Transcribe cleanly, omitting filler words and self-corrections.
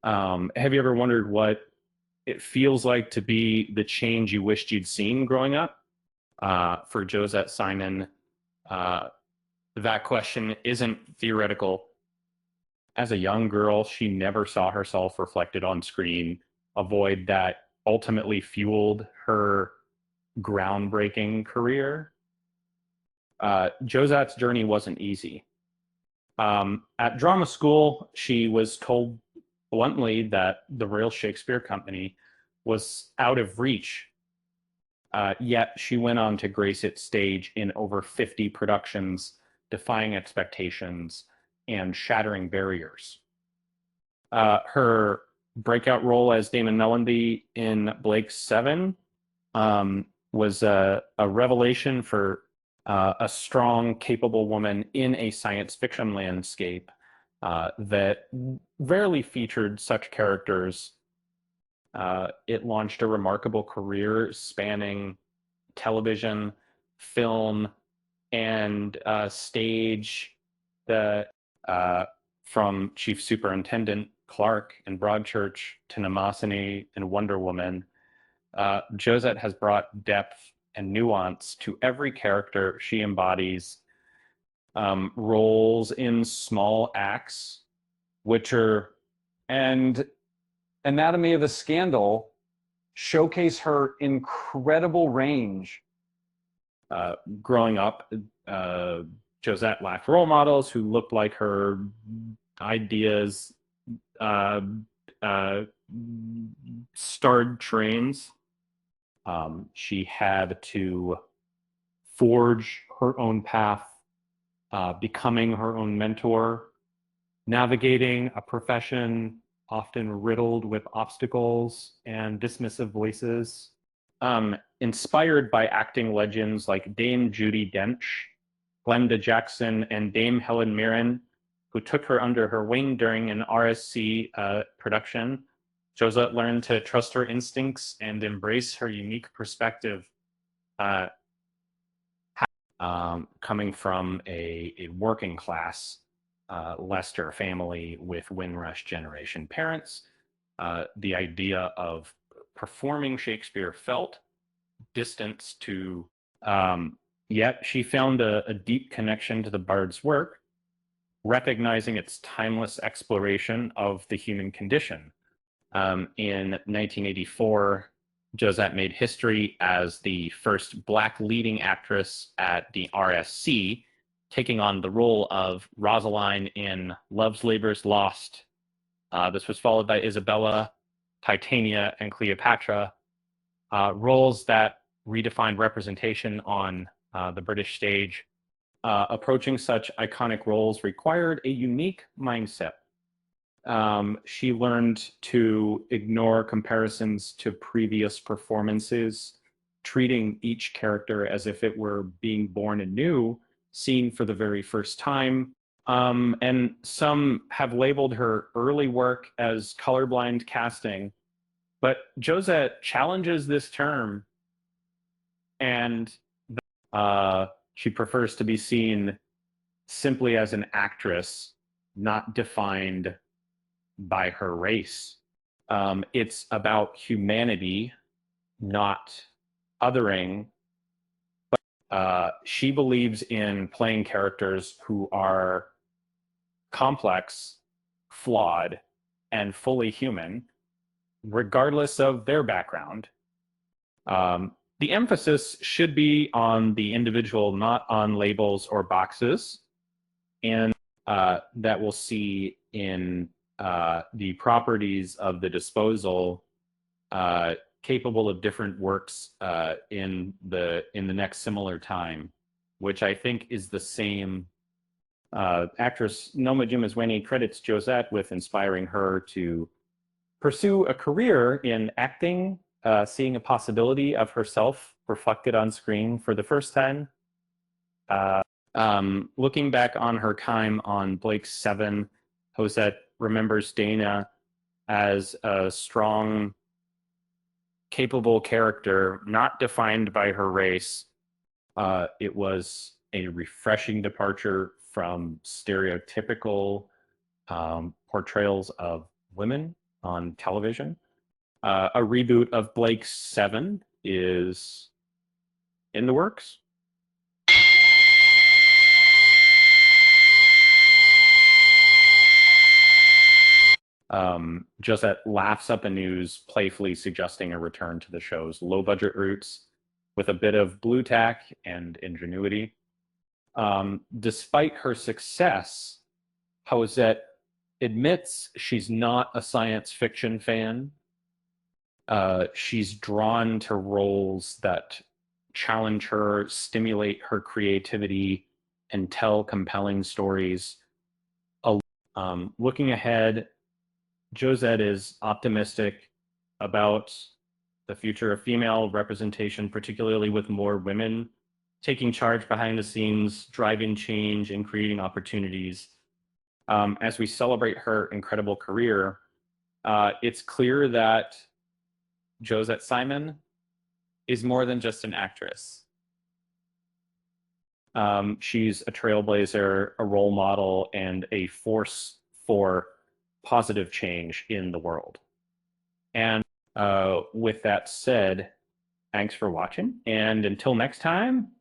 Have you ever wondered what it feels like to be the change you wished you'd seen growing up? For Josette Simon, uh, that question isn't theoretical. As a young girl, she never saw herself reflected on screen, a void that ultimately fueled her groundbreaking career. Josette's journey wasn't easy. At drama school, she was told bluntly that the Royal Shakespeare Company was out of reach. Yet she went on to grace its stage in over 50 productions, defying expectations and shattering barriers. Her breakout role as Damon Mellenby in Blake's Seven was a revelation for a strong, capable woman in a science fiction landscape that rarely featured such characters. It launched a remarkable career spanning television, film, and stage. The uh, From Chief Superintendent Clark in Broadchurch to Mnemosyne and Wonder Woman, Josette has brought depth and nuance to every character she embodies. Roles in small acts, Witcher, and Anatomy of a Scandal showcase her incredible range. Growing up, uh, Josette lacked role models who looked like her. Ideas uh, uh, starred trains. She had to forge her own path, becoming her own mentor, navigating a profession often riddled with obstacles and dismissive voices. Inspired by acting legends like Dame Judi Dench, Glenda Jackson, and Dame Helen Mirren, who took her under her wing during an RSC production, Josette learned to trust her instincts and embrace her unique perspective. Uh, Coming from a working class Leicester family with Windrush generation parents, the idea of performing Shakespeare felt distance to, yet she found a deep connection to the bard's work, recognizing its timeless exploration of the human condition. In 1984, Josette made history as the first Black leading actress at the RSC, taking on the role of Rosaline in Love's Labour's Lost. This was followed by Isabella, Titania, and Cleopatra, roles that redefined representation on the British stage. Approaching such iconic roles required a unique mindset. She learned to ignore comparisons to previous performances, treating each character as if it were being born anew, seen for the very first time. And some have labeled her early work as colorblind casting, but Josette challenges this term, and she prefers to be seen simply as an actress, not defined by her race. It's about humanity, not othering. She believes in playing characters who are complex, flawed, and fully human, regardless of their background. The emphasis should be on the individual, not on labels or boxes. And that we'll see in the properties of the disposal capable of different works in the next similar time, which I think is the same. Actress Noma Jimazweni credits Josette with inspiring her to pursue a career in acting, seeing a possibility of herself reflected on screen for the first time. Uh, Looking back on her time on Blake's Seven, Josette remembers Dana as a strong, capable character, not defined by her race. It was a refreshing departure from stereotypical portrayals of women. on television. A reboot of Blake's Seven is in the works. Josette laughs at the news, playfully suggesting a return to the show's low-budget roots with a bit of blue tack and ingenuity. Despite her success, Josette admits she's not a science fiction fan. She's drawn to roles that challenge her, stimulate her creativity, and tell compelling stories. Looking ahead, Josette is optimistic about the future of female representation, particularly with more women taking charge behind the scenes, driving change, and creating opportunities. As we celebrate her incredible career, it's clear that Josette Simon is more than just an actress. She's a trailblazer, a role model, and a force for positive change in the world. And with that said, thanks for watching. And until next time,